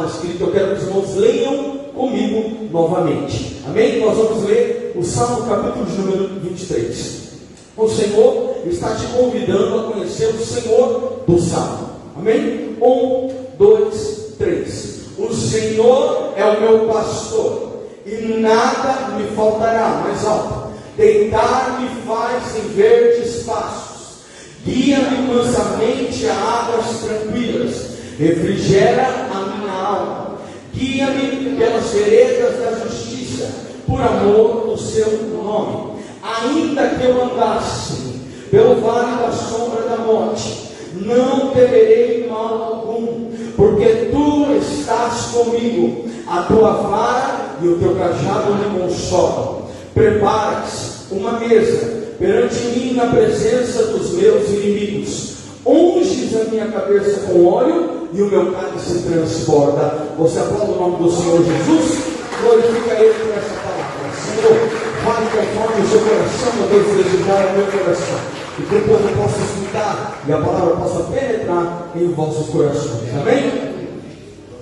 escrito. Eu quero que os irmãos leiam comigo novamente. Amém? Nós vamos ler o Salmo capítulo de número 23. O Senhor está te convidando a conhecer o Senhor do Salmo. Amém? 1, 2, 3. O Senhor é o meu pastor, e nada me faltará. Mais alto. Deitar-me faz em verdes pastos, guia-me mansamente a águas tranquilas, refrigera a minha alma, guia-me pelas veredas da justiça, por amor do seu nome. Ainda que eu andasse pelo vale da sombra da morte, não temerei mal algum, porque tu estás comigo, a tua vara e o teu cajado me consolam. Preparas uma mesa perante mim na presença dos meus inimigos. Unges a minha cabeça com óleo e o meu cálice transborda. Você aplaude o nome do Senhor Jesus? Glorifica Ele por essa palavra. Senhor, fale conforme o seu coração, meu Deus, desejar o meu coração, e que depois eu possa escutar e a palavra possa penetrar em vossos corações. Amém?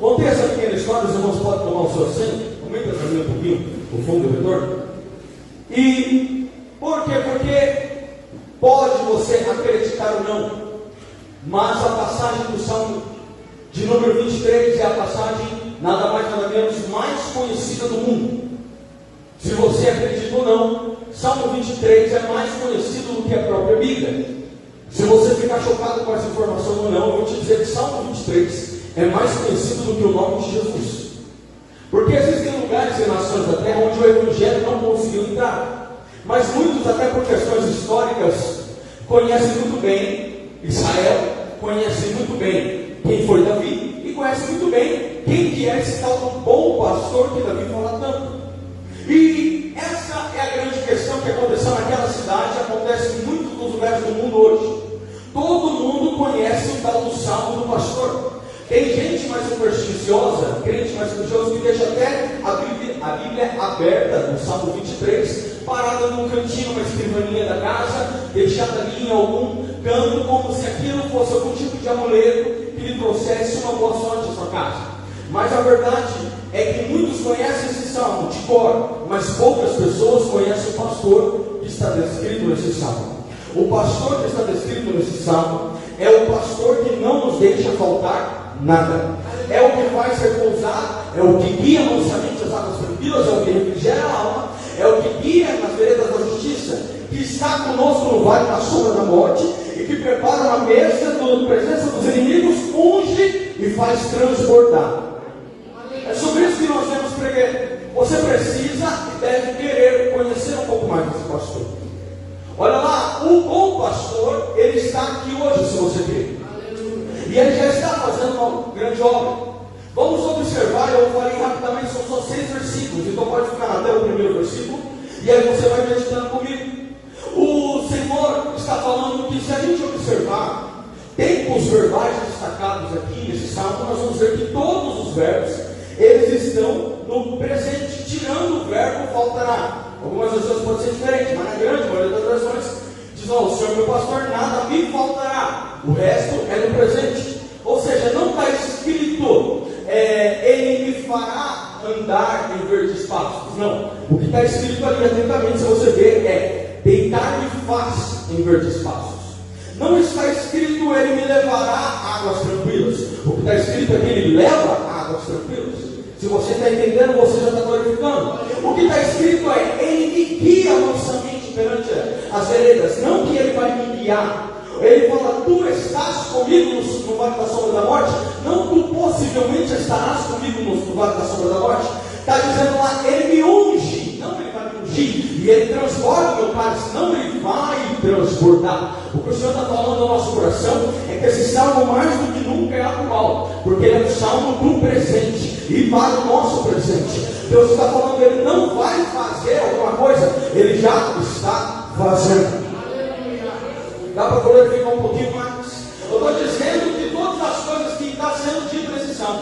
Contei essa pequena história, os irmãos podem tomar o seu assento. Aumenta para mim um pouquinho o fundo do retorno. E por quê? Porque pode você acreditar ou não, mas a passagem do Salmo de número 23 é a passagem nada mais nada menos mais conhecida do mundo. Se você acredita ou não, Salmo 23 é mais conhecido do que a própria Bíblia. Se você ficar chocado com essa informação ou não, eu vou te dizer que Salmo 23 é mais conhecido do que o nome de Jesus. Porque existem lugares e nações da terra onde o Evangelho não conseguiu entrar, mas muitos, até por questões históricas, conhecem muito bem Israel, conhecem muito bem quem foi Davi, e conhecem muito bem quem que é esse tal do bom pastor que Davi fala tanto. E essa é a grande questão que aconteceu naquela cidade, acontece em muitos dos lugares do mundo hoje. Todo mundo conhece o tal do Salmo do pastor. Tem gente mais supersticiosa, crente mais supersticioso, que deixa até a Bíblia aberta no Salmo 23, parada num cantinho, uma escrivaninha da casa, deixada ali em algum canto, como se aquilo fosse algum tipo de amuleto que lhe trouxesse uma boa sorte à sua casa. Mas a verdade é que muitos conhecem esse salmo de cor, mas poucas pessoas conhecem o pastor que está descrito nesse salmo. O pastor que está descrito nesse salmo é o pastor que não nos deixa faltar nada. É o que faz repousar, é o que guia mansamente as águas tranquilas, é o que refrigera a alma, é o que guia nas veredas da justiça, que está conosco no vale da sombra da morte, e que prepara uma mesa na presença dos inimigos, unge e faz transbordar. É sobre isso que nós temos pregar. Você precisa e deve querer conhecer um pouco mais desse pastor. Olha lá, o bom pastor, ele está aqui hoje, se você quer. E ele já está fazendo uma grande obra. Vamos observar, eu falei rapidamente, são só 6 versículos, então pode ficar até o primeiro versículo, e aí você vai meditando comigo. O Senhor está falando que, se a gente observar tempos verbais destacados aqui nesse salmo, nós vamos ver que todos os verbos, eles estão no presente, tirando o verbo faltará. Algumas vezes pode ser diferente, mas na grande maioria das versões diz: ó, o Senhor meu pastor, nada me faltará. O resto é no presente. Ou seja, não está escrito ele me fará andar em verdes pastos. Não. O que está escrito ali atentamente, se você ver, é deitar-me faz em verdes pastos. Não está escrito ele me levará a águas tranquilas. O que está escrito é que ele leva a águas tranquilas. Se você está entendendo, você já está glorificando. O que está escrito é ele me guia mansamente perante as veredas. Não que ele vai me guiar. Ele fala: tu estás comigo no vale da sombra da morte. Não, tu possivelmente estarás comigo no vale da sombra da morte. Está dizendo lá, ele me unge. Não, ele vai me ungir. E ele transborda o meu cálice. Não, ele vai transbordar. O que o Senhor está falando no nosso coração é que esse salmo, mais do que nunca, é atual. Porque ele é o salmo do presente. E para o nosso presente. Deus está falando que ele não vai fazer alguma coisa. Ele já está fazendo. Dá para glorificar um pouquinho mais? Eu estou dizendo que todas as coisas que estão sendo ditas nesse salmo,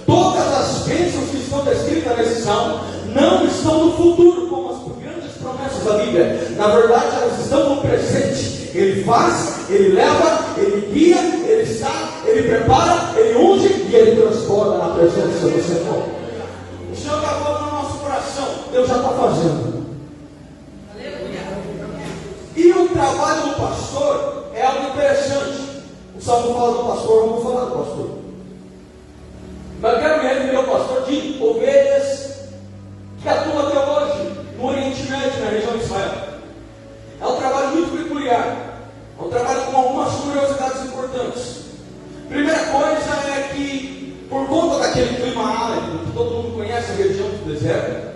todas as bênçãos que estão descritas nesse salmo, não estão no futuro, como as grandes promessas da Bíblia. Na verdade, elas estão no presente. Ele faz, ele leva, ele guia, ele está, ele prepara, ele unge e ele transforma na presença. presença do Senhor. O Senhor está falando no nosso coração. Deus já está fazendo. E o trabalho do pastor é algo interessante. O Salmo fala do pastor, eu vou falar do pastor. Mas eu quero me referir ao pastor de ovelhas que atua até hoje no Oriente Médio, na região de Israel. É um trabalho muito peculiar. É um trabalho com algumas curiosidades importantes. Primeira coisa é que, por conta daquele clima árido, que todo mundo conhece a região do deserto,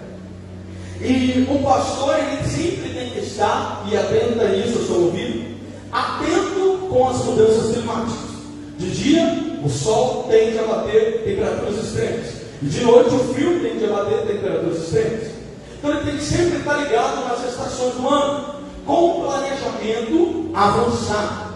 e o pastor ele sempre tem que estar, e atenta a isso, eu sou ouvido, atento com as mudanças climáticas. De dia, o sol tende a bater temperaturas extremas, e de noite o frio tende a bater temperaturas extremas. Então ele tem que sempre estar ligado nas estações do ano, com um planejamento avançado,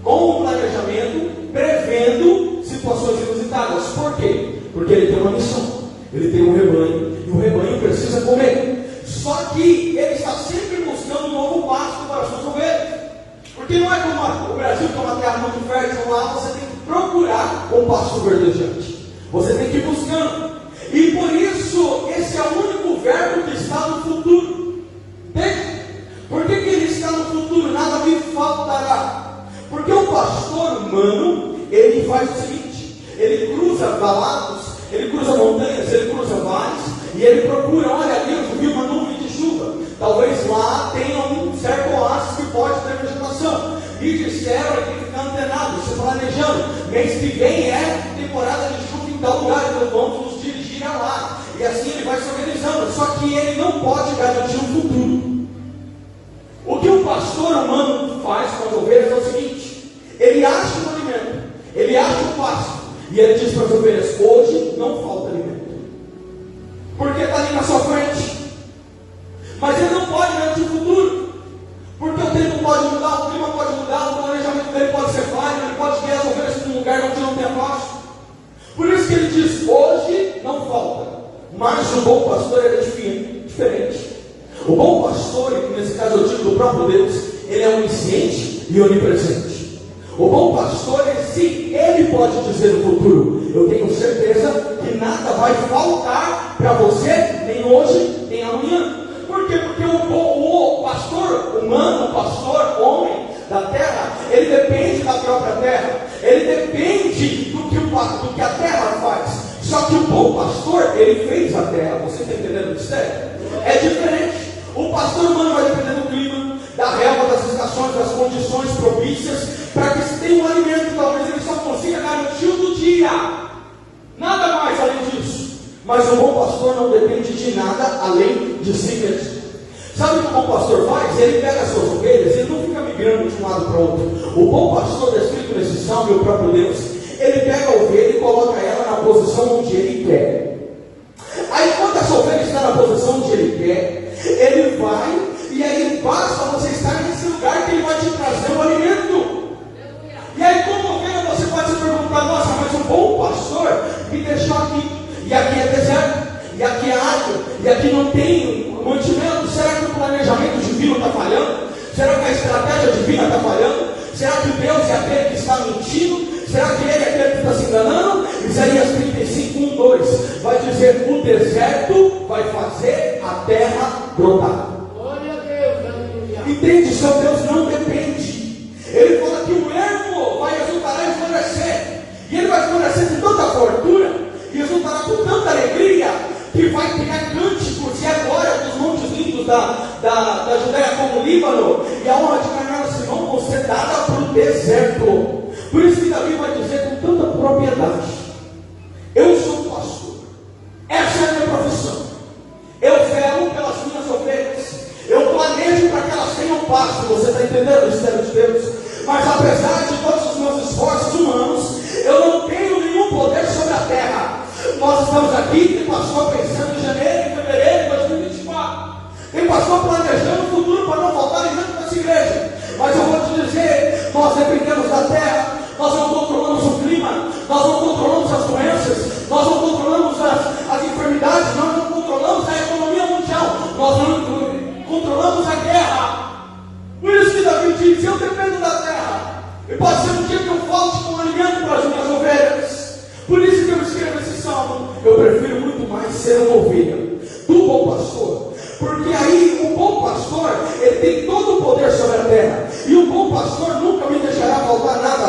com um planejamento prevendo situações inusitadas. Por quê? Porque ele tem uma missão, ele tem um rebanho, e o rebanho precisa comer. Só que ele está sempre buscando um novo pasto para as suas ovelhas. Porque não é como o Brasil, que é uma terra muito fértil, lá você tem que procurar um pasto verdejante. Você tem que ir buscando. E por isso, esse é o único verbo que está no futuro. Entende? Por que ele está no futuro? Nada me faltará. Porque o pastor humano, ele faz o seguinte: ele cruza valados, ele cruza montanhas, ele cruza vales, e ele procura, olha ali, eu vi uma nuvem de chuva, talvez lá tenha um certo oásis que pode ter vegetação. Me disseram, ele tem que ficar antenado, se planejando, mês que vem é temporada de chuva em tal lugar, então vamos nos dirigir a lá. E assim ele vai se organizando, só que ele não pode garantir o futuro. O que o pastor humano faz com as ovelhas é o seguinte: ele acha um alimento, ele acha um pasto, e ele diz para as ovelhas: hoje não falta alimento, porque está ali na sua frente. Mas ele não pode garantir o futuro, porque o tempo pode mudar, o clima pode mudar, o planejamento dele pode ser falho, ele pode guiar as ovelhas para um lugar onde não tem pasto. Por isso que ele diz: hoje não falta. Mas o bom pastor é diferente. O bom pastor, e nesse caso eu digo do próprio Deus, ele é onisciente e onipresente. O bom pastor, sim, ele pode dizer no futuro: eu tenho certeza que nada vai faltar para você, nem hoje, nem amanhã. Por quê? Porque o pastor humano, o pastor homem da terra, ele depende da própria terra, ele depende do que a terra faz. Só que o bom pastor, ele fez a terra. Você está entendendo o mistério? É diferente. O pastor humano vai depender do clima, da relva, das estações, das condições propícias, para que se tenha um alimento. Talvez ele só consiga garantir o do dia, nada mais além disso. Mas o bom pastor não depende de nada além de si mesmo. Sabe o que o bom pastor faz? Ele pega as suas ovelhas, ele não fica migrando de um lado para o outro. O bom pastor, descrito nesse salmo, o próprio Deus, ele pega a ovelha e coloca ela na posição onde ele quer. Aí quando essa ovelha está na posição onde ele quer, ele vai, e aí basta você estar nesse lugar que ele vai te trazer o alimento. E aí como ovelha você pode se perguntar: nossa, mas o bom pastor me deixou aqui, e aqui é deserto, e aqui é árido, e aqui não tem mantimento. Será que o planejamento divino está falhando? Será que a estratégia divina está falhando? Será que Deus é aquele que está mentindo? Será que ele é aquele que está se enganando? Isaías 35, 1, 2 vai dizer: o deserto vai fazer a terra brotar. Glória a Deus. Entende? Seu Deus não depende. Ele fala que o ermo vai exultar e florescer, e ele vai florescer com tanta fartura, e exultará com tanta alegria, que vai criar cânticos, e a glória dos montes lindos da Judéia como o Líbano, e a honra de Carmelo Simão vão ser dada para o deserto. Por isso que Davi vai dizer com tanta propriedade: eu sou pastor, essa é a minha profissão, eu velo pelas minhas ovelhas, eu planejo para que elas tenham pasto. Você está entendendo o mistério de Deus? Mas apesar de todos os meus esforços humanos, eu não tenho nenhum poder sobre a terra. Nós estamos aqui, tem pastor pensando em janeiro, em fevereiro de 2024, tem pastor planejando o futuro para não faltar alimento para essa igreja. Mas eu vou te dizer, nós dependemos da terra, nós não controlamos o clima, nós não controlamos as doenças, nós não controlamos as enfermidades, nós não controlamos a economia mundial, nós não controlamos a guerra. Por isso que Davi diz: eu dependo da terra, e pode ser um dia que eu falte com alimento para as minhas ovelhas. Por isso que eu escrevo esse salmo. de ser uma ovelha do bom pastor. Porque aí o bom pastor, ele tem todo o poder sobre a terra. E o bom pastor nunca me deixará faltar nada.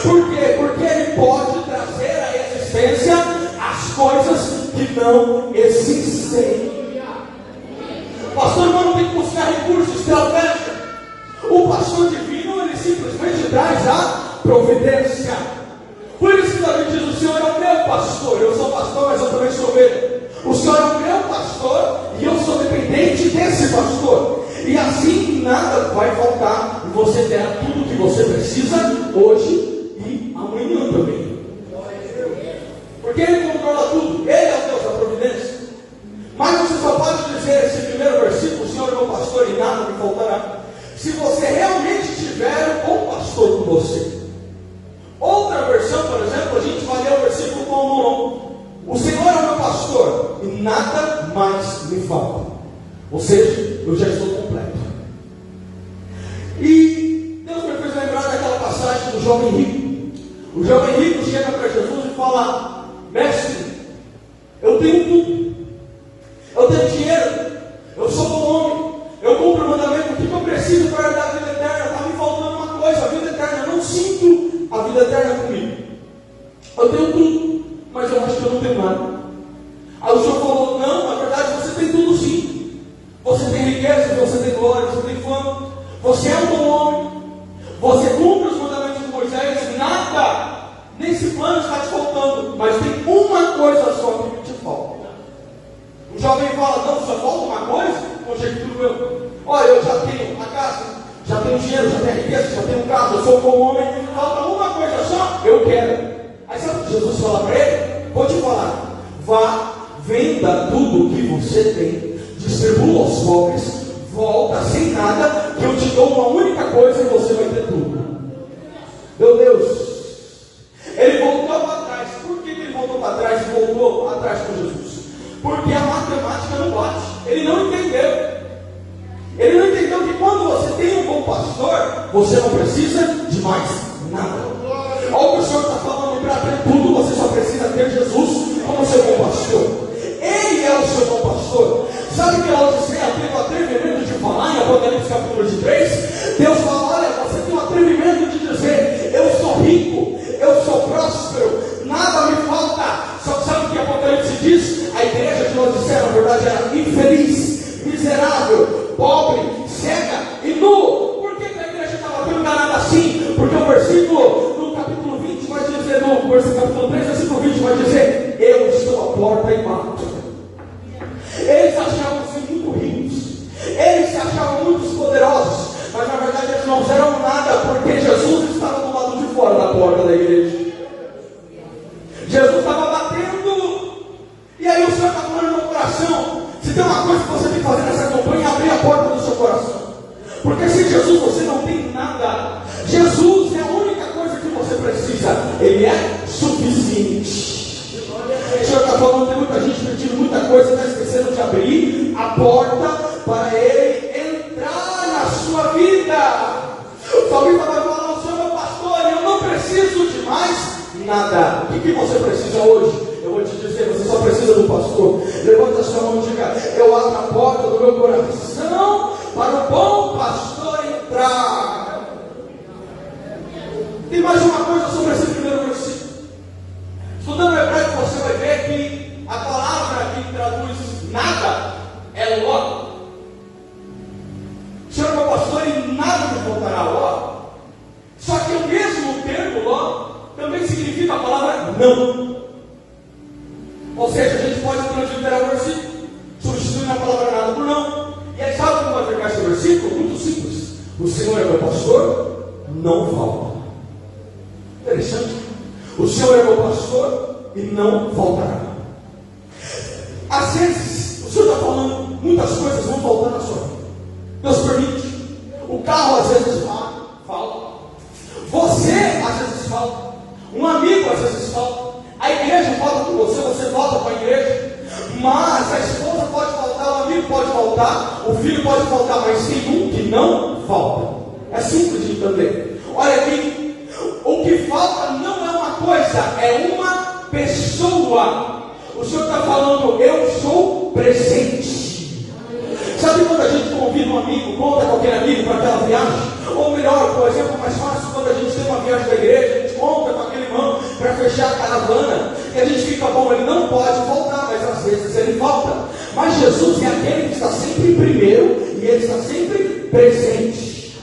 Por quê? Porque ele pode trazer à existência as coisas que não existem. O pastor não tem que buscar recursos, estratégia. O pastor divino, ele simplesmente traz a providência. Por isso que Davi diz: o Senhor é o meu pastor. Eu sou pastor, mas eu também sou ovelha. O Senhor é o meu pastor e eu sou dependente desse pastor. E assim nada vai faltar. E você terá tudo o que você precisa hoje e amanhã também. Porque Ele controla tudo. Ele é o Deus da providência. Mas você só pode dizer esse primeiro versículo: o Senhor é meu pastor e nada me faltará, se você realmente tiver um bom pastor com você. Outra versão, por exemplo, a gente vai ler o versículo como: o Senhor é o meu pastor e nada mais me falta. Ou seja, eu já estou completo. E Deus me fez lembrar daquela passagem do jovem rico. O jovem rico chega para Jesus e fala: mestre, eu tenho tudo. Eu tenho dinheiro. Eu sou bom homem. Eu cumpro o mandamento. O que eu preciso para dar a vida eterna? Está me faltando uma coisa, a vida eterna. Eu não sinto a vida eterna comigo. Eu tenho tudo, mas eu acho que eu não tenho nada. Aí o Senhor falou: não, na verdade você tem tudo sim. Você tem riqueza, você tem glória, você tem fama. Você é um bom homem. Você cumpre os mandamentos de Moisés. Nada nesse plano está te faltando. Mas tem uma coisa só que te falta. O jovem fala: não, só falta uma coisa? Conjecturo eu. Olha, eu já tenho a casa, já tenho dinheiro, já tenho riqueza, já tenho carro, eu sou um bom homem. Falta uma coisa só? Eu quero. Aí sabe o que Jesus fala para ele? Vou te falar: vá, venda tudo o que você tem, distribua aos pobres, volta sem nada, que eu te dou uma única coisa e você vai ter tudo. Meu Deus! Ele voltou para trás. Por que ele voltou para trás e voltou atrás com Jesus? Porque a matemática não bate. Ele não entendeu. Ele não entendeu que quando você tem um bom pastor, você não precisa de mais nada. Olha o que o Senhor está falando: para ter tudo, você só precisa ter Jesus como seu bom pastor. Ele é o seu bom pastor. Sabe que a Odisseia teve o atrevimento de falar em Apocalipse capítulo 23? Deus fala: olha, você tem o atrevimento de dizer: eu sou rico, eu sou próspero, nada me falta. Só que sabe o que Apocalipse diz? A igreja de Odisseia, na verdade, era infeliz, miserável, pobre, cega e nu. Por que a igreja estava tão enganada assim? Porque o versículo no capítulo 20 vai dizer, no versículo capítulo 3, versículo 20 vai dizer: eu estou à porta e bato. Eles achavam-se muito ricos, eles se achavam muito poderosos, mas na verdade eles não fizeram nada, porque Jesus estava do lado de fora da porta da igreja. Jesus estava batendo, e aí o Senhor está falando no coração: se tem uma coisa que você tem que fazer nessa campanha, é abrir a porta do seu coração. Porque sem Jesus você não tem nada. Jesus é a única coisa que você precisa. Ele é suficiente. O Senhor está falando: tem muita gente pedindo muita coisa, está esquecendo de abrir a porta para Ele entrar na sua vida. Talvez vai falar: o Senhor é meu pastor, eu não preciso de mais nada. O que você precisa hoje? Eu vou te dizer: você só precisa do pastor. Levanta a sua mão e diga: eu abro a porta do meu coração para o bom pastor entrar. Tem mais uma coisa sobre esse primeiro versículo. Estudando o hebraico, você vai ver que a palavra que traduz nada é ló. O Senhor é meu pastor e nada me faltará, ló. Só que o mesmo termo ló também significa a palavra não. Ou seja, a gente pode transliterar o versículo, substituindo a palavra nada por não. E aí sabe como vai ficar esse versículo? Muito simples: o Senhor é meu pastor, não falta. Interessante. O Senhor é meu pastor e não faltará. Às vezes, o Senhor está falando, muitas coisas vão faltar na sua vida. Deus permite. O carro às vezes falta. Você às vezes falta. Um amigo às vezes falta. A igreja falta com você, você volta para a igreja. Mas a esposa pode faltar, o amigo pode faltar, o filho pode faltar, mas tem um que não falta. É simples de entender. Olha aqui, o que falta não é uma coisa, é uma pessoa. O Senhor está falando, eu sou presente. Sabe quando a gente convida um amigo, conta com aquele amigo para aquela viagem? Ou melhor, por exemplo, mais fácil, quando a gente tem uma viagem da igreja, a gente conta com aquele irmão para fechar a caravana, e a gente fica bom, ele não pode voltar, mas às vezes ele volta. Mas Jesus é aquele que está sempre primeiro, e ele está sempre presente.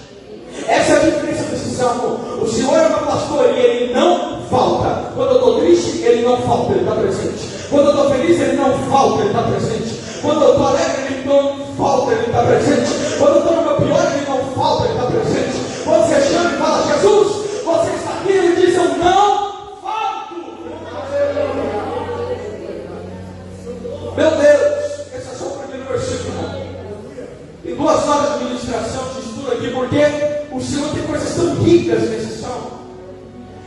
Essa é a diferença desse salmo. O Senhor é meu pastor e ele não falta. Quando eu estou triste, ele não falta, ele está presente. Quando eu estou feliz, ele não falta, ele está presente. Quando eu estou alegre, ele não falta, ele está presente. Quando eu estou no meu pior, ele não falta, ele está presente. Quando você chama e fala, Jesus, você está aqui, ele diz, eu não falto. Meu Deus, esse é só o primeiro versículo. Em 2 horas de ministração, de estudo aqui, porque o Senhor tem coisas tão ricas nesse salmo.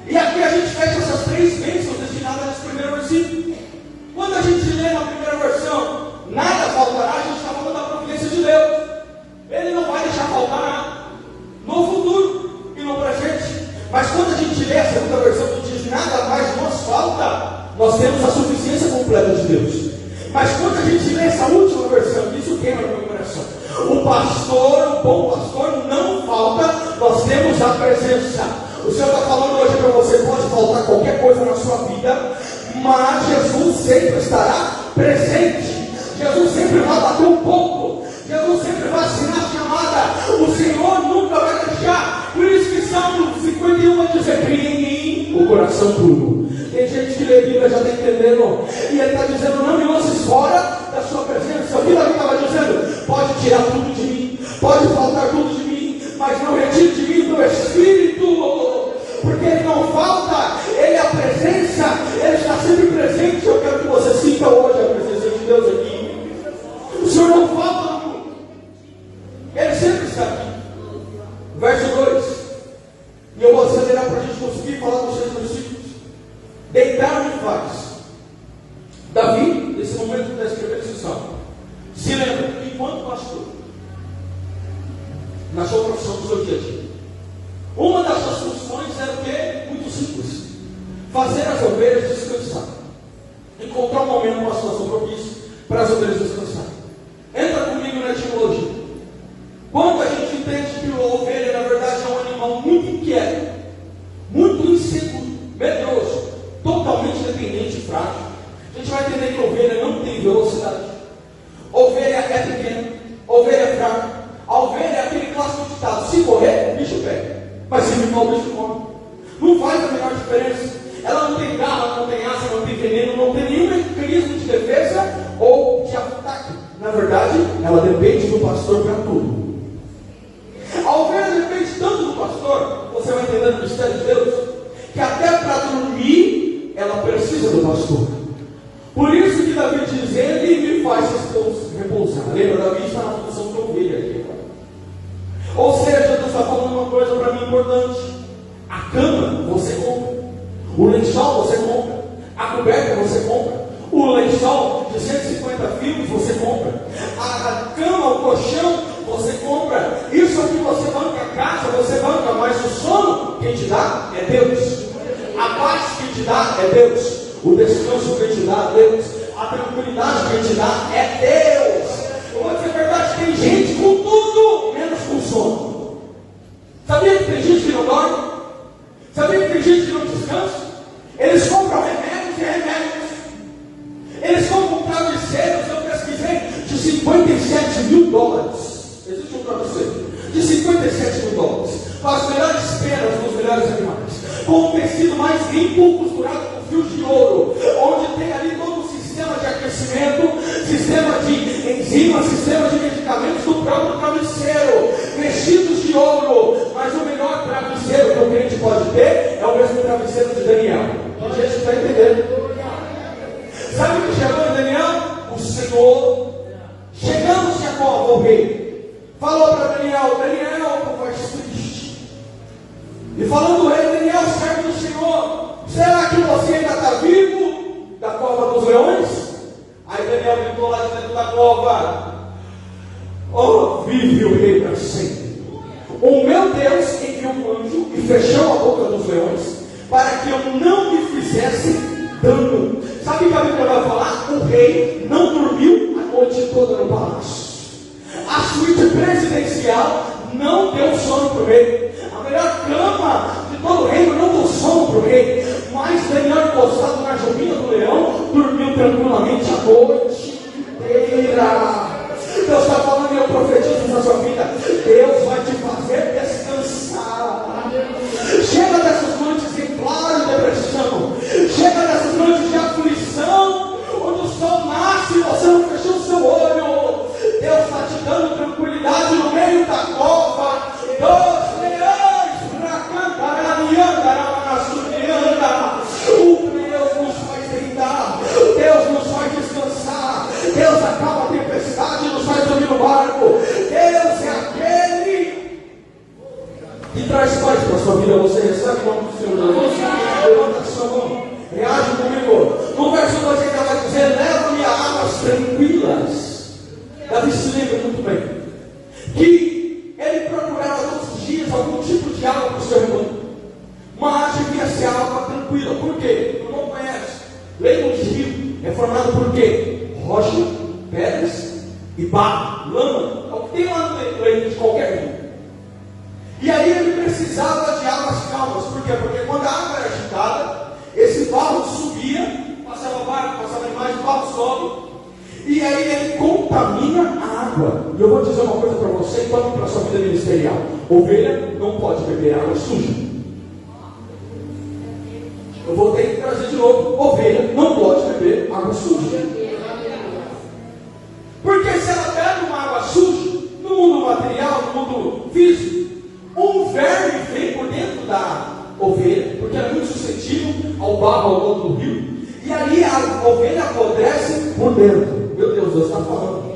E aqui a gente fecha essas 3 bênçãos destinadas nesse primeiro versículo. Quando a gente lê na primeira versão, nada faltará, a gente está falando da providência de Deus. Ele não vai deixar faltar nada, no futuro e no presente. Mas quando a gente lê a segunda versão, que diz nada mais nos falta, nós temos a suficiência completa de Deus. Mas quando a gente lê essa última versão, isso queima no meu coração. O pastor, o bom pastor, não falta, nós temos a presença. O Senhor está falando hoje para você, pode faltar qualquer coisa na sua vida, mas Jesus sempre estará presente. Jesus sempre vai bater um pouco. Jesus sempre vai assinar a chamada. O Senhor nunca vai deixar. Por isso que Salmo 51 vai dizer, cria em mim o coração puro. Tem gente que lê a Bíblia já está entendendo. E ele está dizendo, não me lances fora da sua presença. O que Davi estava dizendo? Pode tirar tudo de mim, pode faltar tudo de mim, mas não retire de mim do Espírito. Porque ele não falta, ele é a presença, ele está sempre presente. Eu quero que você sinta hoje a presença de Deus aqui. O Senhor não falta no mundo, ele sempre está aqui. Verso 2, e eu vou acelerar para a gente conseguir falar dos 6 versículos. Deitar-me em paz. Davi, nesse momento que está escrevendo esse salmo, se lembra que enquanto pastor, na sua profissão do seu dia a dia, uma das suas funções era o quê? Muito simples: fazer as ovelhas descansar, encontrar um momento, uma situação propícia para as ovelhas descansarem. Entra comigo na etimologia. Quando a gente entende que a ovelha na verdade é um animal muito inquieto, muito inseguro, medroso, totalmente dependente e frágil, a gente vai entender que a ovelha não tem velocidade. A ovelha é pequena, a ovelha é fraca. A ovelha é aquele clássico ditado: se correr, o bicho pega. Mas se ficar, o bicho come. Não faz a menor diferença. Ela não tem garra, não tem asa, não tem veneno, não tem nenhum mecanismo de defesa ou de ataque. Na verdade, ela depende do pastor para tudo. A ovelha depende tanto do pastor, você vai entendendo o mistério de Deus, que até para dormir, ela precisa do pastor. Por isso que Davi diz, ele me faz repousar. Lembra, Davi está na função de ovelha aqui. Ou seja, Deus está falando uma coisa para mim importante. A cama você compra, o lençol você compra, a coberta você compra, o lençol de 150 fios você compra, a cama, o colchão você compra. Isso aqui você banca a casa, você banca, mas o sono quem te dá é Deus. A paz que te dá é Deus. O descanso que te dá é Deus. A tranquilidade que te dá é Deus. Eu vou dizer a verdade, tem gente com tudo, menos com sono. Sabia que tem gente que não dorme? Sabia que tem gente que não descansa? Eles compram remédios e remédios. Eles compram travesseiros, eu pesquisei, de 57 mil dólares. Existe um travesseiro de 57 mil dólares, com as melhores penas dos melhores animais, com o tecido mais limpo, costurado com fios de ouro, onde tem ali todo o sistema de aquecimento, sistema de enzimas, sistema de medicamentos do próprio travesseiro, vestidos de ouro. Mas o melhor travesseiro que o crente pode ter é o mesmo travesseiro de Daniel. A gente está entendendo? Sabe o que chegou em Daniel? O Senhor. Chegamos Jacó, o rei, falou para Daniel, conversa triste. E falando o rei, Daniel, servo do Senhor, será que você ainda está vivo da cova dos leões? Aí Daniel gritou lá de dentro da cova: oh, vive o rei para sempre. O meu Deus enviou um anjo e fechou a boca dos leões, para que eu não me fizesse dano. Sabe Sabe o que a Bíblia vai falar? O rei não dormiu a noite toda no palácio. A suíte presidencial não deu sono para o rei. A melhor cama de todo o reino não deu sono para o rei. Mas Daniel, encostado na jubinha do leão, dormiu tranquilamente a noite inteira. Deus está falando e eu profetizo na sua vida. Deus vai te fazer descansar. Chega dessas noites em claro de depressão. Chega dessas noites de aflição, onde o sol nasce e você não fechou o seu olho. Deus está te dando tranquilidade no meio da cova dos leões. Para cantar e andar na surianda. O Deus nos faz deitar. Deus nos faz descansar. Deus acalma a tempestade e nos faz dormir no barco. Deus é aquele que traz paz para a sua vida. Você recebe o nome do Senhor. Levanta a sua mão. Reage comigo. No verso 2 ele vai dizer: leva-me a águas tranquilas. Davi se lembra muito bem que ele procurava todos os dias algum tipo de água para o seu rebanho, mas devia ser água tranquila. Por quê? Tu não conhece. Leito de rio é formado por quê? Rocha, pedras e barro, lama. É o que tem lá no leito de qualquer rio. E aí ele precisava de águas calmas. Por quê? Porque quando a água era agitada, esse barro subia, passava barco, passava animais, o barro sobe, e aí ele contamina a água. E eu vou dizer uma coisa para você, e tome para a sua vida ministerial: ovelha não pode beber água suja. Eu vou ter que trazer de novo: ovelha não pode beber água suja. Porque se ela bebe uma água suja, no mundo material, no mundo físico, um verme vem por dentro da ovelha, porque ela é muito suscetível ao barro, ao lodo do rio, e aí a ovelha apodrece por dentro. Meu Deus, Deus está falando.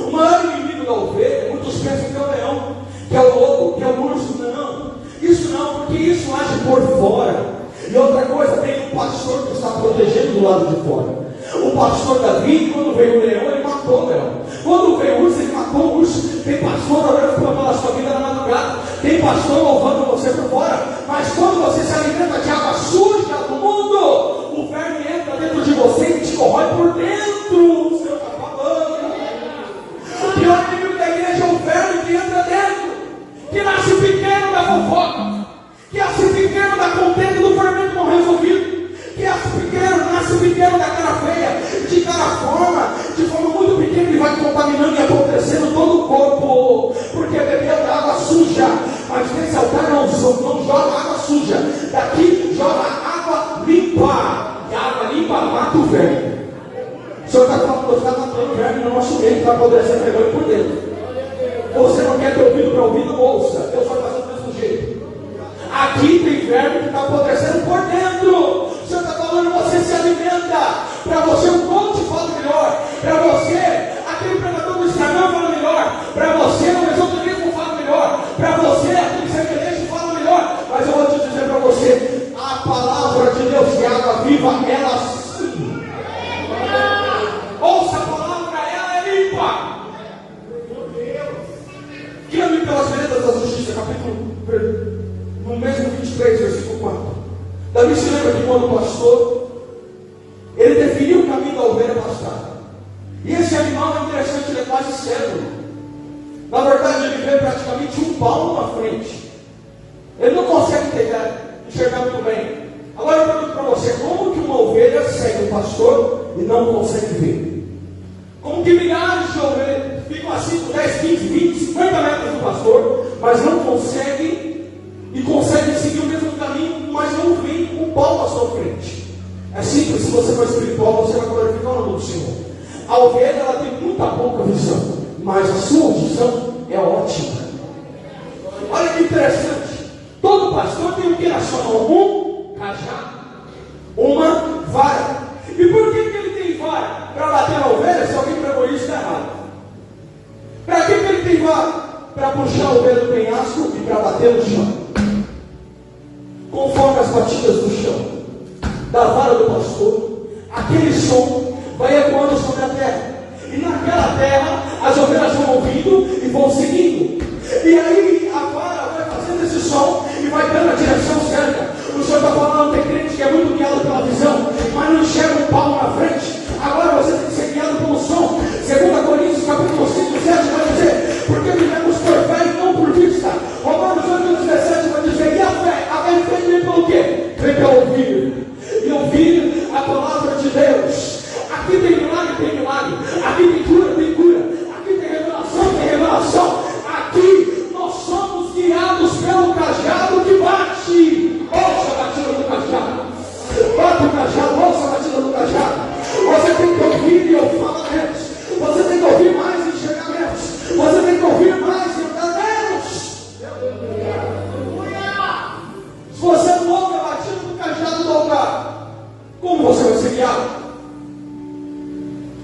O maior inimigo da ovelha, muitos pensam que é o leão, que é o lobo, que é o urso. Não, isso não, porque isso age por fora. E outra coisa, tem um pastor que está protegendo do lado de fora. O pastor Davi, quando veio o leão, ele matou o leão. Quando veio o urso, ele matou o urso. Tem pastor orando pela sua vida na madrugada. Tem pastor louvando você por fora. Mas quando você se alimenta de água suja do mundo, o verme entra dentro de você e te corrói por dentro. O Senhor está falando. O pior inimigo da igreja é o verme que entra dentro, que nasce pequeno da fofoca, que nasce pequeno da contenda do fermento não resolvido, que nasce pequeno da cara feia, de cara de forma muito pequena, ele vai contaminando e apodrecendo todo o corpo, porque bebeu da água suja. Mas nesse altar não joga água suja, daqui joga água limpa, e a água limpa mata o verme. O Senhor está falando que você está matando o verme no nosso meio, que está apodrecendo vergonha por dentro. Você não quer ter ouvido para ouvir, não ouça. Deus vai fazer do mesmo jeito. Aqui tem verme que está apodrecendo por dentro. O Senhor está falando, você se alimenta. Para você o coach fala melhor. Para você, aquele pregador do Instagram fala melhor. Para você o esoterismo fala melhor. Para você aquele sertanejo fala melhor. Mas eu vou te dizer para você, a palavra de Deus, que é água viva, ela sim. Ouça a palavra, ela é limpa. Guia-me pelas veredas da justiça, capítulo no mesmo 23, versículo 4. Davi se lembra que quando o pastor, ele definiu o caminho da ovelha pastada. E esse animal é interessante, ele é quase cego. Na verdade, ele vê praticamente um palmo na frente. Ele não consegue enxergar muito bem. Agora eu pergunto para você, como que uma ovelha segue o pastor e não consegue ver? Como que milhares de ovelhas ficam a 5, 10, 15, 20, 50 metros do pastor, mas não conseguem, e conseguem seguir o mesmo caminho, mas não vem um palmo à sua frente? É simples, se você for espiritual, você vai glorificar o nome do Senhor. A ovelha, ela tem muita pouca visão, mas a sua visão é ótima. Olha que interessante. Todo pastor tem o que na sua mão? Um cajado, uma vara. E por que ele tem vara? Para bater na ovelha, se alguém pregou isso, está errado. Para que ele tem vara? Para puxar a ovelha do penhasco e para bater no chão, conforme as batidas do chão da vara do pastor. Aquele som vai ecoando sobre a terra, e naquela terra as ovelhas vão ouvindo e vão seguindo, e aí a vara vai fazendo esse som e vai dando a direção certa. O Senhor está falando, tem crente que é muito guiado pela visão, mas não enxerga um palmo na frente.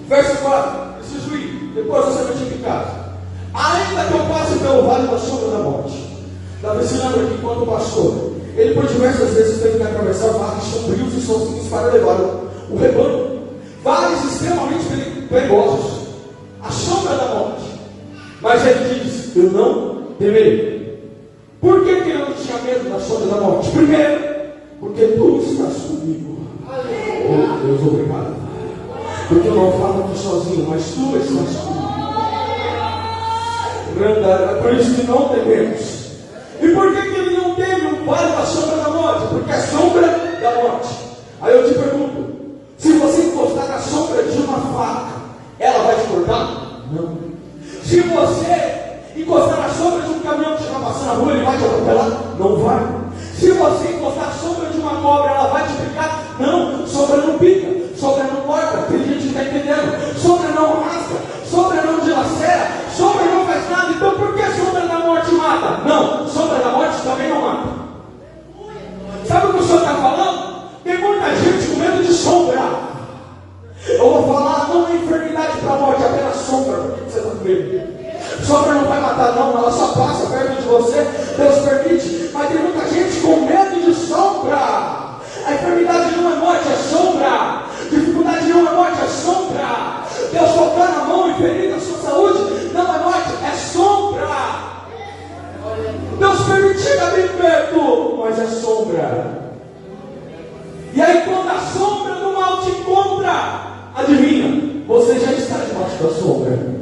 Verso 4, preciso ir, depois você vai te casa. Ainda que eu passe pelo vale da sombra da morte. Davi se lembra que quando pastor, ele por diversas vezes teve que atravessar vales sombrios e sozinhos para levar o rebanho. Vales extremamente perigosos, a sombra da morte. Mas ele diz, eu não temerei. Por que ele não tinha medo da sombra da morte? Primeiro, porque tu estás comigo. Oh Deus, obrigado. Porque eu não falo aqui sozinho, mas tu estás comigo. É por isso que não tememos. E por que ele não teme o vale da sombra da morte? Porque é sombra da morte. Aí eu te pergunto, se você encostar na sombra de uma faca, ela vai te cortar? Não. Se você encostar na sombra de um caminhão que está passando na rua, ele vai te atropelar? Não vai. Se você encostar na sombra de uma cobra, ela vai te picar? Não. Sombra não pica, sombra não corta. Tem gente que está entendendo. Sombra não rasga, sombra não dilacera, sombra não faz nada. Então por que sombra da morte mata? Não, sombra da morte também não mata. Sabe o que o senhor está falando? Tem muita gente com medo de sombra. Eu vou falar, não é enfermidade para a morte, é apenas sombra. Por que você está com medo? Sombra não vai matar não, ela só passa perto de você, Deus permite. Mas tem muita gente com medo de sombra. A enfermidade não é morte, é sombra. Dificuldade não é morte, é sombra. Deus tocando a mão e ferindo a sua saúde, não é morte, é sombra. Deus permitir abrir perto, mas é sombra. E aí quando a sombra do mal te encontra, adivinha, você já está debaixo da sombra.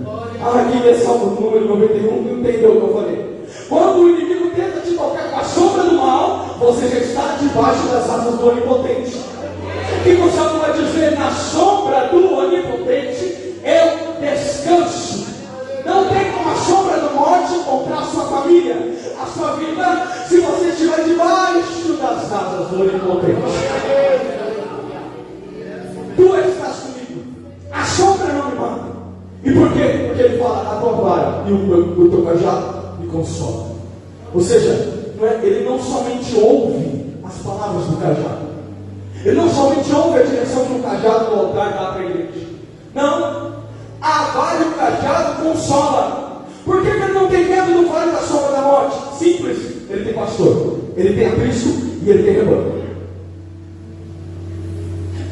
Aqui é Salmo número 91, entendeu o que eu falei? Quando o inimigo tenta te tocar com a sombra do mal, você já está debaixo das asas do Onipotente. O que o Salmo vai dizer? Na sombra do Onipotente eu descanso. Não tem como a sombra da morte encontrar a sua família, a sua vida, se você estiver debaixo das asas do Onipotente. Tu estás comigo. A sombra não me mata. E por quê? Porque ele fala, a tua vara e o teu cajado me consola. Ou seja, ele não somente ouve as palavras do cajado. Ele não somente ouve a direção que o cajado do altar dá para a igreja. Não. A vara e o cajado consola. Por que ele não tem medo do vale da sombra da morte? Simples. Ele tem pastor, ele tem aprisco e ele tem rebanho.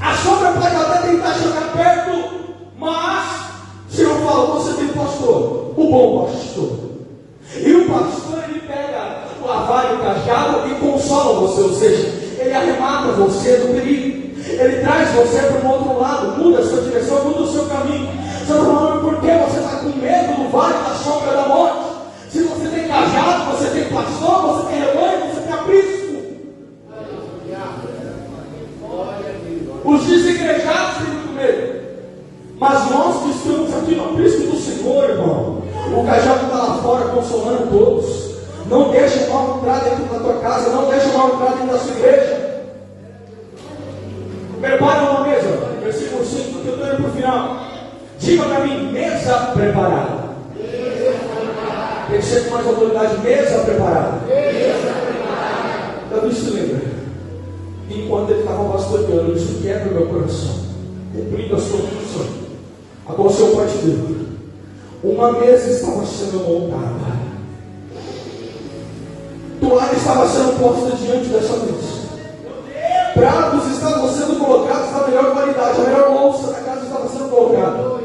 A sombra pode até tentar chegar perto, mas o Senhor fala, você tem pastor, o bom pastor. E o pastor, ele pega a vara e o cajado e consola você, ou seja, ele arremata você do perigo. Ele traz você para um outro lado, muda a sua direção, muda o seu caminho. Você está falando por que você está com medo do vale da sombra da morte? Se você tem cajado, você tem pastor, você tem rebanho, você tem aprisco. Os desigrejados têm muito medo. Mas nós que estamos aqui no aprisco do Senhor, irmão, o cajado está lá fora consolando todos. Não deixa o mal entrar dentro da tua casa, não deixa o mal entrar dentro da sua igreja. Prepara uma mesa, versículo 5, que eu estou indo para o final. Diga para mim, mesa preparada. Tem que ser com mais autoridade, mesa preparada. Davi se lembra, enquanto ele estava pastoreando, isso quebra o meu coração, cumprindo a sua função. Agora o Senhor pai te deu. Uma mesa estava sendo montada, toalha estava sendo posta diante dessa mesa, pratos estavam sendo colocados da melhor qualidade, a melhor louça da casa estava sendo colocada,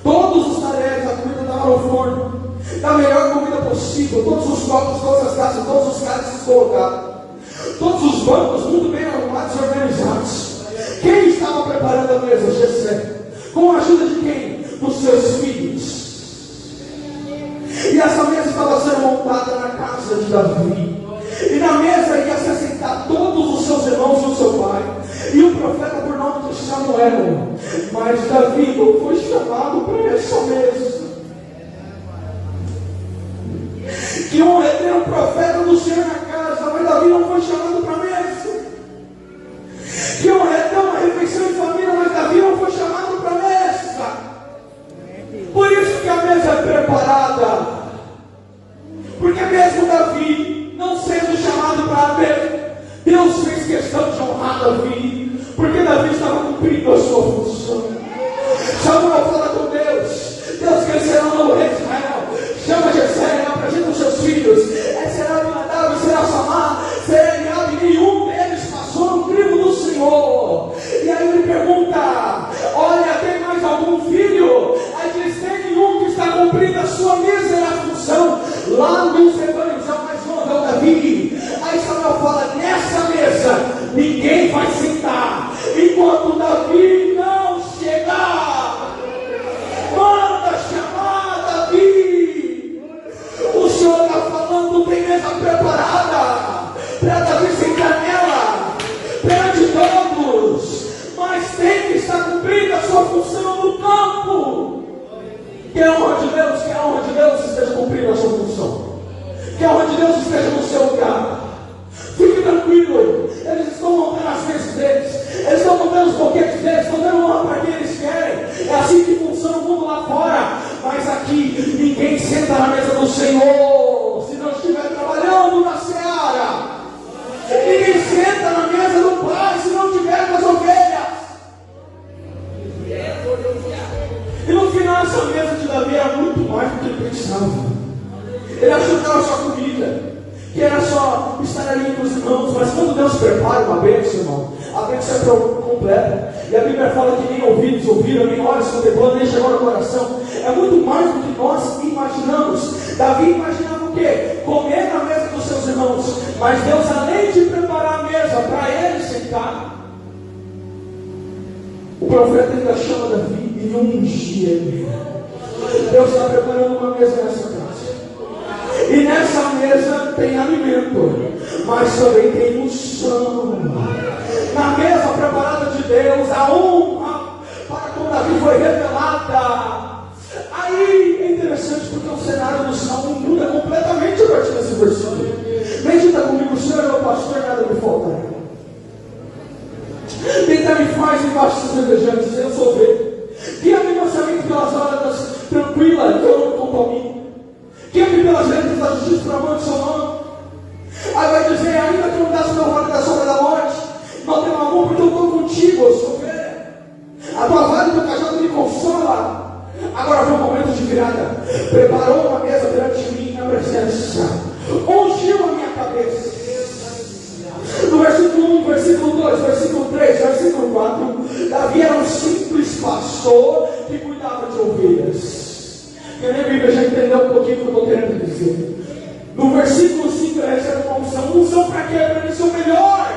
todos os talheres, a comida estava no forno, da melhor comida possível, todos os copos, todas as taças, todos os cálices colocados, todos os bancos muito bem arrumados e organizados. Quem estava preparando a mesa? Jessé. Com a ajuda de quem? Dos seus filhos. E essa mesa estava sendo montada na casa de Davi. E na mesa ia se assentar todos os seus irmãos e o seu pai. E o profeta por nome de Samuel. Mas Davi não foi chamado para essa mesa. Que honra ter um profeta do Senhor na casa, mas Davi não foi chamado para a mesa. Que honra ter uma refeição em família, mas Davi não foi chamado para a mesa. Por isso que a mesa é preparada. Porque mesmo Davi não sendo chamado para a mesa, Deus fez questão de honrar Davi, porque Davi estava cumprindo a sua função. Samuel cumprindo a sua função. Que aonde Deus esteja no seu lugar. Fique tranquilo. Eles estão montando as mesas deles. Eles estão montando os boquetes deles. Estão dando honra para quem eles querem. É assim que funciona o mundo lá fora. Mas aqui ninguém senta na mesa do Senhor se não estiver trabalhando na seara. Ninguém senta na mesa do Pai se não tiver com as ovelhas. E no final essa mesa de Davi era muito mais do que ele pensava. Ele achou que era só comida, que era só estar ali com os irmãos. Mas quando Deus prepara uma bênção, irmão, a bênção é completa. E a Bíblia fala que nem ouvidos ouviram, nem olhos contemplaram, nem chegou no coração. É muito mais do que nós imaginamos. Davi imaginava o quê? Comer na mesa dos seus irmãos. Mas Deus, além de preparar a mesa para ele sentar, o profeta ainda chama Davi e ungia ele. Deus está preparando uma mesa nessa casa. E nessa mesa tem alimento, mas também tem unção. Na mesa preparada de Deus, a honra para com Davi foi revelada. Aí é interessante porque o cenário do Salmo muda completamente a partir desse versículo. Medita comigo, Senhor é o pastor, nada me faltará. Deita-me faz embaixo dos desejantes, eu sou ovelha. Guia-me mansamente pelas horas tranquilas, que eu não contamino. Guia-me pelas letras da justiça para amor do seu nome. Aí vai dizer, ainda que eu andasse pelo vale da sombra da morte, não tenho amor porque eu estou contigo, eu sou ovelha. A tua vara e o teu cajado me consola. Agora vem um momento de virada. Preparou uma mesa perante mim na presença. Ungiu a minha cabeça. No versículo 1, versículo 2, versículo 3, versículo 4, Davi era um simples pastor que cuidava de ovelhas. Quem lê a Bíblia já entendeu um pouquinho o que eu estou querendo dizer. No versículo 5 ele recebe uma unção. Unção para quê? Para ele ser o melhor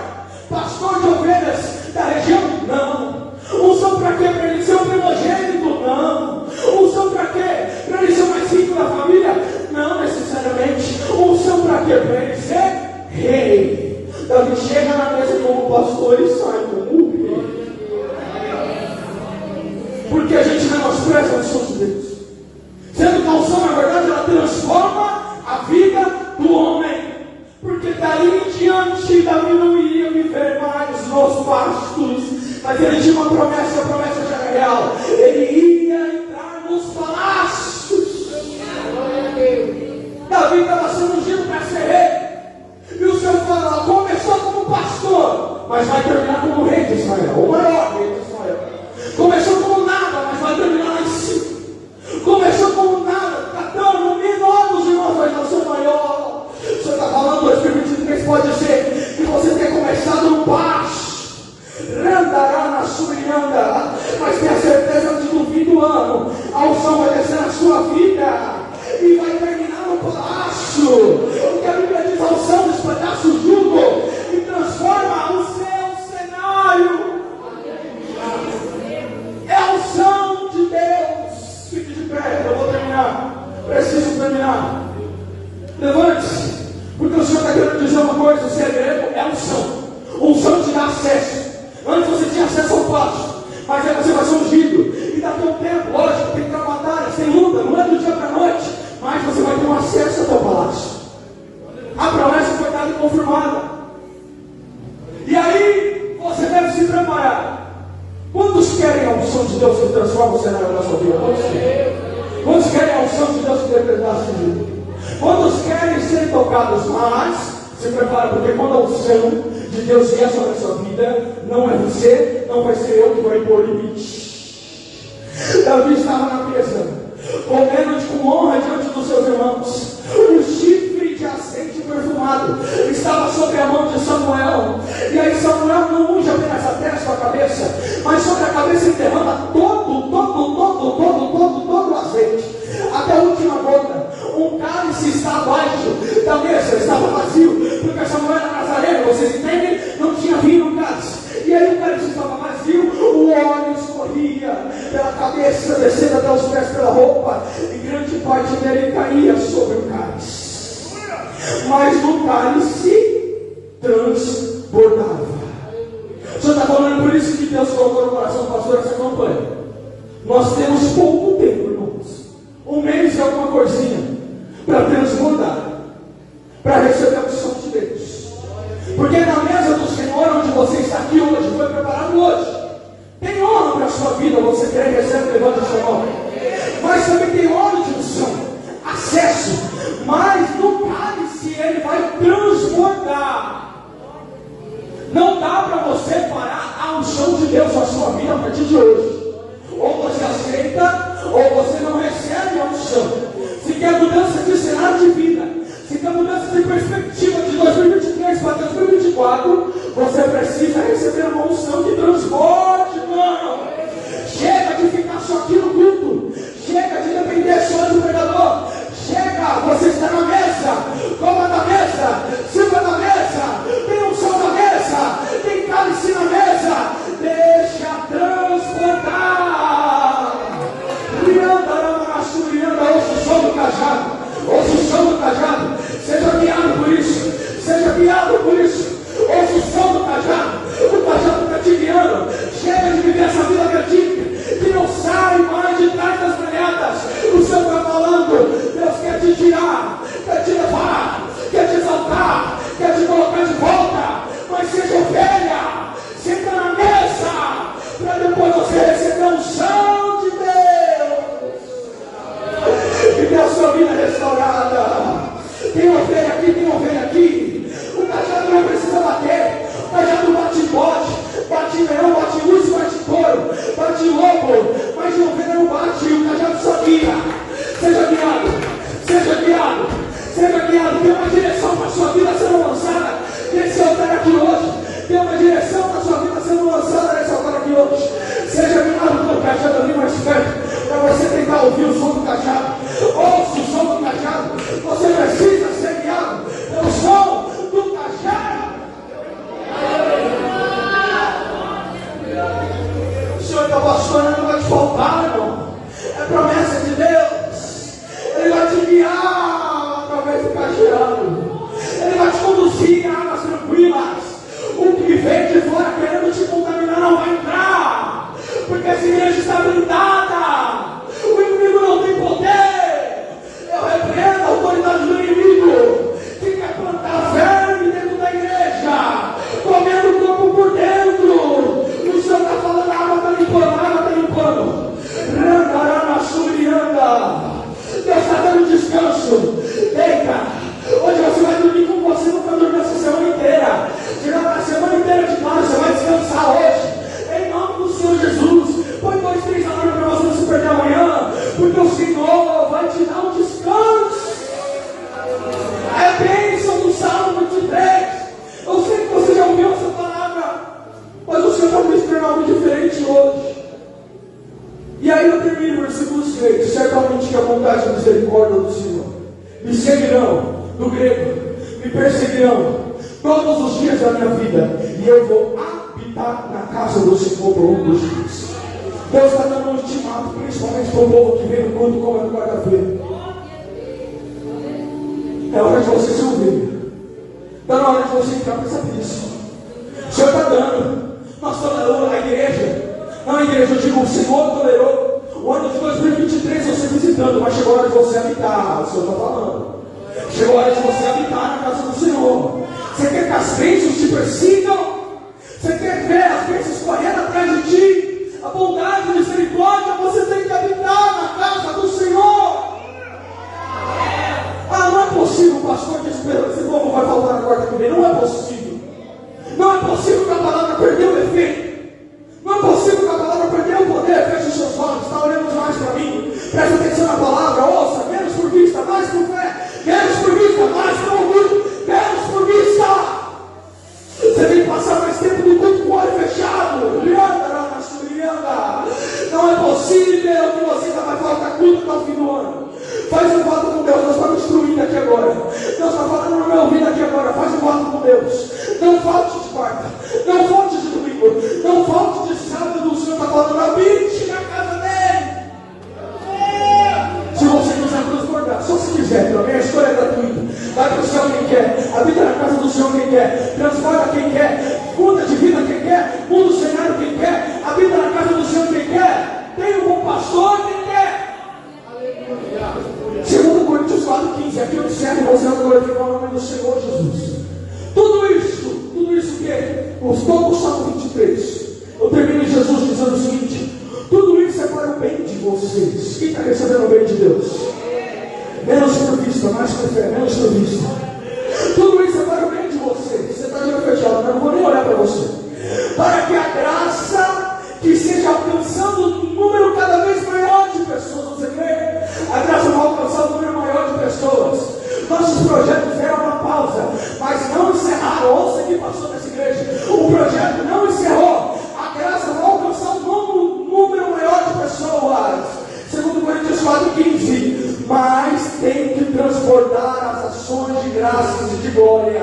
pastor de ovelhas da região? Não. Unção para quê? Para ele ser o primogênito? Não. Unção para quê? Para ele ser o mais rico da família? Não necessariamente. Unção para quê? Para ele ser rei. Davi chega na mesa como pastor e sai como rei. Porque a gente menospreza a unção de Deus. Sendo que a unção, na verdade, ela transforma a vida do homem. Porque daí em diante, Davi não iria viver mais nos pastos. Mas ele tinha uma promessa, e a promessa já era real. Ele ia entrar nos palácios. Davi estava sendo ungido para ser rei. E o Senhor fala, começou como pastor, mas vai terminar como rei de Israel, o maior rei de Israel. Começou como nada, mas vai terminar lá em cima. Começou como nada, catando o menor dos irmãos, mas vai ser o maior. O Senhor está falando, 2023 pode ser que você tenha começado no baixo, randará na sua anda, mas tenha certeza que no fim do ano, a unção vai descer na sua vida e vai terminar no palácio. O que a Bíblia diz, a unção despedaça o jugo e transforma o seu cenário. É a unção de Deus. Fique de pé, eu vou terminar. Preciso terminar. Levante-se, porque o Senhor está querendo dizer uma coisa: o segredo é a unção. Unção te dá acesso. Antes você tinha acesso ao palácio, mas aí você vai ser ungido. E daqui a um tempo, lógico, tem batalhas, tem luta, não é do dia para a noite, mas você vai ter um acesso ao teu palácio. A promessa foi dada e confirmada. E aí você deve se preparar. Quantos querem a unção de Deus que transforma o cenário da sua vida? Quantos querem? Quantos querem a unção de Deus que decretar a sua vida? Quantos querem ser tocados? Mas se prepara, porque quando a unção de Deus vier sobre a sua vida, não é você, não vai ser eu que vou impor limite. Davi estava na mesa, comendo com honra diante dos seus irmãos. O chifre de azeite perfumado estava sobre a mão de Samuel. E aí Samuel não unge apenas a testa, a cabeça, mas sobre a cabeça ele derrama todo o azeite, até a última gota. Um cálice está abaixo da mesa, estava vazio, porque Samuel era nazareno, vocês entendem? Não tinha vinho no cálice. E aí o cálice estava vazio, o óleo escorria pela cabeça, descendo até os pés pela roupa, e grande parte dele caía sobre o cálice. Mas no cálice transbordava. O Senhor está falando, por isso que Deus colocou no coração do pastor essa campanha. Nós temos pouco tempo, irmãos. Um mês é alguma coisinha. para transbordar, para receber a unção de Deus. Porque na mesa do Senhor, onde você está aqui hoje, foi preparado hoje. Tem honra para a sua vida, você quer receber, levanta a sua mão. Mas também tem óleo de unção, acesso, mas no cálice ele vai transbordar. Não dá para você parar a unção de Deus na sua vida a partir de hoje. Ou você aceita, ou você não recebe a unção. Se quer mudança de cenário de vida, se quer mudança de perspectiva de 2023 para 2024, você precisa receber uma unção que transborde, irmão. Chega de ficar só aqui no culto. Chega de depender só do pregador. Chega, você está na mesa. Coma na mesa, sirva na mesa, tem unção na mesa, tem cálice na mesa. Deixa transbordar. Ouça o som do cajado. Ouça o som do cajado. Seja guiado por isso. Seja guiado por isso. Ouça o som do cajado. O cajado está te guiando. Chega de viver essa vida medíocre, que não sai mais de trás das grelhadas. O Senhor está falando. Deus quer te tirar, quer te levar, quer te exaltar, quer te colocar de volta. Mas seja ovelha. Senta na mesa, para depois você receber a unção de Deus e ter a sua vida restaurada. Tem ovelha aqui, tem ovelha aqui. O cajado não precisa bater. O cajado bate bote, bate leão, bate urso, bate touro, bate lobo. Mas a ovelha não bate, o cajado só guia. Seja guiado, seja guiado, seja guiado. Tem uma direção para a sua vida sendo lançada nesse altar aqui hoje. Tem uma direção para a sua vida sendo lançada nesse altar aqui hoje. Seja guiado pelo cajado ali mais perto, para você tentar ouvir o som do cajado. Ouça o som do cajado. Você precisa ser guiado pelo som do cajado. O Senhor está pastorando, não vai te faltar, irmão. É promessa de Deus. Ele vai te guiar através do cajado. Ele vai te conduzir a águas tranquilas. O que vem de fora querendo te contaminar não vai entrar. Porque essa igreja está blindada. O inimigo não tem poder. Eu repreendo a autoridade do inimigo que quer plantar verme dentro da igreja, comendo o corpo por dentro. O Senhor está falando, a água está limpando, a água está limpando. Deus está dando descanso. Deita. Hoje você vai dormir como você nunca dormiu essa semana inteira. Tirando a semana inteira de casa, você vai descansar hoje. Em nome do Senhor Jesus. Põe 2, 3 alarmes para você não se perder amanhã. Porque o Senhor vai te dar um descanso. É bênção do Salmo 23. Eu sei que você já ouviu essa palavra, mas o Senhor está ministrando algo diferente hoje. E aí eu termino o versículo 6. Certamente que a vontade e a misericórdia do Senhor me seguirão, do grego, me perseguirão todos os dias da minha vida, e eu vou habitar na casa do Senhor por longos dias. Deus está dando um ultimato, principalmente para o povo que vem no culto como é no quarta-feira. É hora de você se ouvir. Está na hora de você entrar para essa bênção. O Senhor está dando. Nós toleramos a igreja. Não, a igreja, eu digo, o Senhor tolerou o ano de 2023 você visitando, mas chegou a hora de você habitar. O Senhor está falando. Chegou a hora de você habitar na casa do Senhor. Você quer que as bênçãos te persigam? Você quer ver as bênçãos correndo atrás de ti? A bondade e misericórdia, você tem que habitar na casa do Senhor. Ah, não é possível, pastor, que esse povo vai faltar na quarta que vem. Não é possível. Não é possível que a palavra perdeu o efeito. Não é possível que a palavra perdeu o poder. Feche os seus olhos, está olhando mais para mim. Presta atenção na palavra, ouça, menos por vista, mais por fé. Menos por vista, mais por orgulho. Menos por vista. Você tem que passar mais tempo no culto com o olho fechado. Não é possível que você ainda vai faltar culto até o fim do ano. Faz um voto com Deus. Deus está me instruindo aqui agora. Deus está falando no meu ouvido aqui agora. Faz um voto com Deus. Não falte de quarta. Não falte de domingo. Não falte de sábado. O Senhor está falando, habite na casa dele. Se você quiser transbordar, só se quiser, também a escolha é gratuita. Vai para o céu quem quer. Habita na casa do Senhor quem quer. Transborda quem quer. Muda de vida quem quer. Muda o cenário quem quer. Habita na casa do Senhor quem quer. Tem um bom pastor quem quer. 2 Coríntios 4,15. Aqui vocês. Quem está recebendo o bem de Deus? Menos por vista, mais por fé, menos por vista. Tudo isso é para o bem de vocês. Você está de olho fechado, mas não vou nem olhar para você. Para que a graça que esteja alcançando um número cada vez maior de pessoas. Você crê? A graça vai alcançar um número maior de pessoas. Nossos projetos deram uma pausa, mas não encerraram. Ouça que passou nessa igreja. O projeto não encerrou. A graça vai alcançar um número maior de pessoas. Segundo Coríntios 4,15. Mas tem que transbordar as ações de graças e de glória.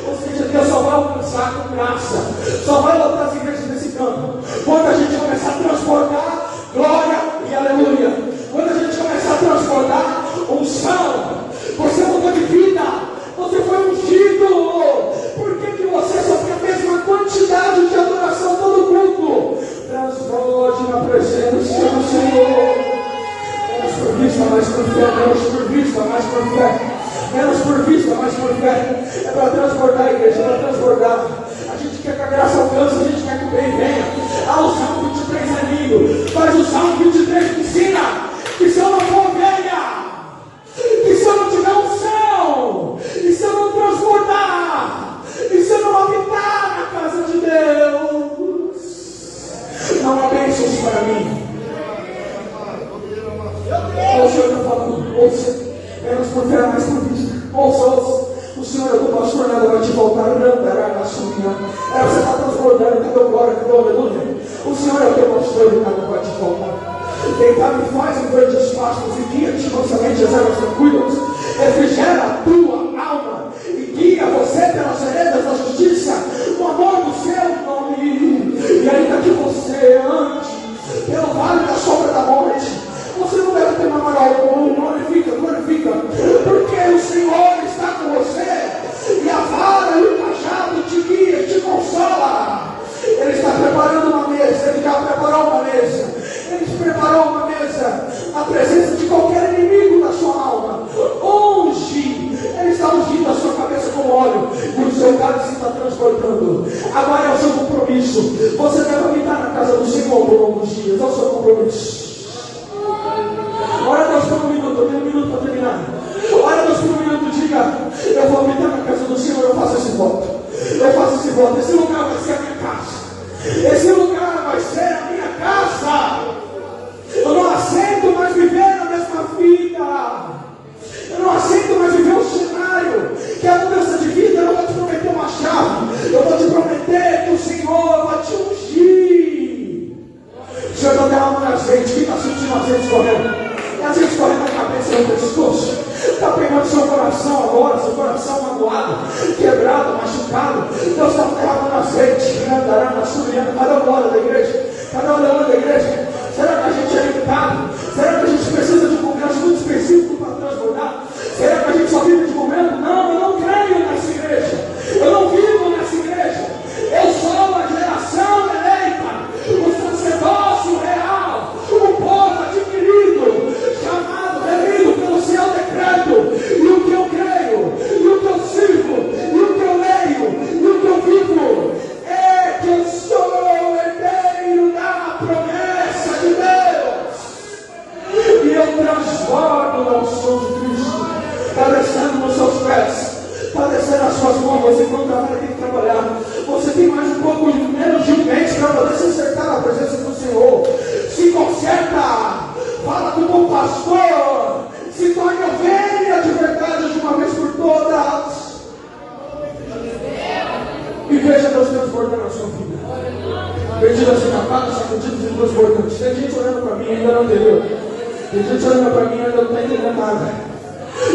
Ou seja, Deus só vai alcançar com graça. Só vai lotar as igrejas desse campo quando a gente começar a transbordar glória e aleluia. Quando a gente começar a transbordar unção. Você mudou de vida. Você foi ungido. Por que você só tem a mesma quantidade de adoração todo culto? Transborde na presença do Senhor. Menos por vista, mais por fé. Menos por vista, mais por fé. Menos por vista, mais por fé. É para transbordar a igreja, é para transbordar. A gente quer que a graça alcance, a gente quer que o bem venha. Ah, o Salmo 23 é lindo. Mas o Salmo 23 me ensina que se eu não for ovelha, que se eu não tiver unção, e se eu não transbordar, e se eu não habitar na casa de Deus, não há bênçãos para mim. O Senhor está falando, ouça, menos por fé, mais por vista. Ouça. O Senhor é do pastor, nada vai te faltar, andará na sua minha. Você está transbordando, cadê o glória, cadê o aleluia? O Senhor é o teu pastor e nada vai te faltar. Deitar-me faz em verdes pastos e guia-te mansamente as águas tranquilas. Refrigera a tua alma e guia você pelas veredas da justiça, no amor do seu nome. E ainda que você ande pelo vale da sombra da morte, você não deve ter mal algum. Glorifica, porque o Senhor está com você, e a vara e o cajado te guia, te consola. Ele está preparando uma mesa, ele já preparou uma mesa. Ele te preparou uma mesa na presença de qualquer inimigo da sua alma. Unge, ele está ungindo a sua cabeça com óleo, e o seu cálice está transportando. Agora é o seu compromisso. Você deve habitar na casa do Senhor por longos dias. É o seu compromisso. Ora Deus por um minuto, eu tenho um minuto para terminar. Ora Deus por um minuto, diga: eu vou habitar na casa do Senhor, eu faço esse voto. Eu faço esse voto. Esse lugar vai ser a minha casa. Esse lugar vai ser a minha casa. Eu não aceito mais viver na mesma vida. Eu não aceito mais viver o cenário que a mudança de vida. Eu não vou te prometer uma chave. Eu vou te prometer que o Senhor vai te ungir. O Senhor está derramando azeite. Quem está sentindo azeite escorrendo? E azeite escorrendo na cabeça e no pescoço. Está pegando seu coração agora, seu coração magoado, quebrado, machucado. Deus está derramando azeite. Andará na sua vida. Cadê a glória da igreja? Cadê a glória da igreja? Será que a gente é limitado? Será que a gente precisa de um congresso muito específico para transbordar? Será que a gente só vive de momento? Não, eu não creio nessa igreja. Eu não vivo nessa igreja. Eu sou a geração eleita, o sacerdócio real, o povo adquirido, chamado, remido pelo seu decreto. E o que eu creio, e o que eu sirvo, e o que eu leio, e o que eu vivo, é que eu sou herdeiro da promessa de Deus. E eu transbordo na unção de Cristo. Está descendo nos seus pés, está descendo nas suas mãos. Você não trabalha, tem que trabalhar. Você tem mais um pouco de menos de um mês para poder se acertar na presença do Senhor. Se conserta, fala com o pastor, se torne ovelha de verdade de uma vez por todas. E veja Deus transbordando a sua vida. Bendita seja a paz, sacudidos e transbordantes. Tem gente olhando para mim ainda não entendeu. Tem gente olhando para mim ainda não está entendendo nada.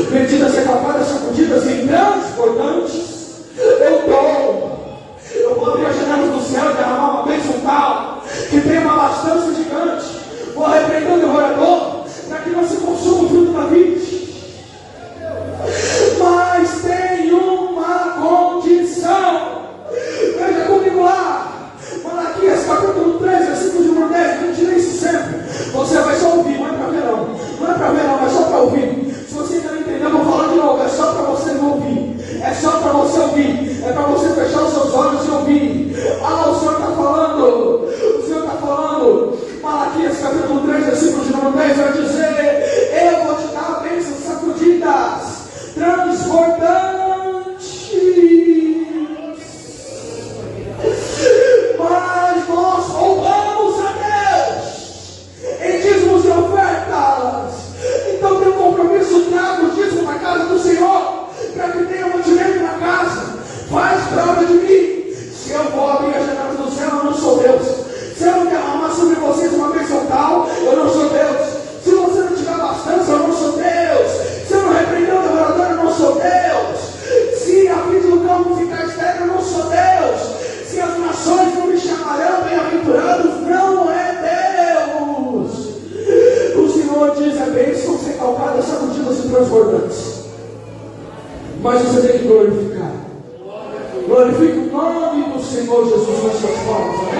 Bendita seja a paz, sacudidas e transbordantes. Eu vou abrir as janelas do céu e derramar uma bênção tal que tem uma abastança gigante. Vou repreender o devorador para que não se consuma o fruto da vide. Mas tem uma condição. Veja comigo lá, Malaquias capítulo 13, versículo de número 10. Não tire isso sempre. Você vai só ouvir, não é para ver não. Não é para ver não, é só para ouvir. Se você ainda não entendeu, eu vou falar de novo. É só para você ouvir. É só para você ouvir. É para você fechar os seus olhos e ouvir. Ah, o Senhor está falando. O Senhor está falando capítulo 3, versículo de número 10, vai dizer: eu vou te dar bênçãos sacudidas, transbordantes. Mas nós roubamos a Deus em dízimos e ofertas. Então tem um compromisso, traga o dízimo na casa do Senhor, para que tenha mantimento na casa. Faz prova de mim. Se eu vou abrir as janelas do céu, eu não sou Deus. Se eu não derramar sobre vocês uma bênção tal, eu não sou Deus. Se você não tiver bastante, eu não sou Deus. Se eu não repreender o devorador, eu não sou Deus. Se a vida do campo ficar estéril, eu não sou Deus. Se as nações não me chamarão bem-aventurados, não é Deus. O Senhor diz: é bênção recalcada, sacudidas e transbordantes. Mas você tem que glorificar. Glorifique o nome do Senhor Jesus nas suas palmas.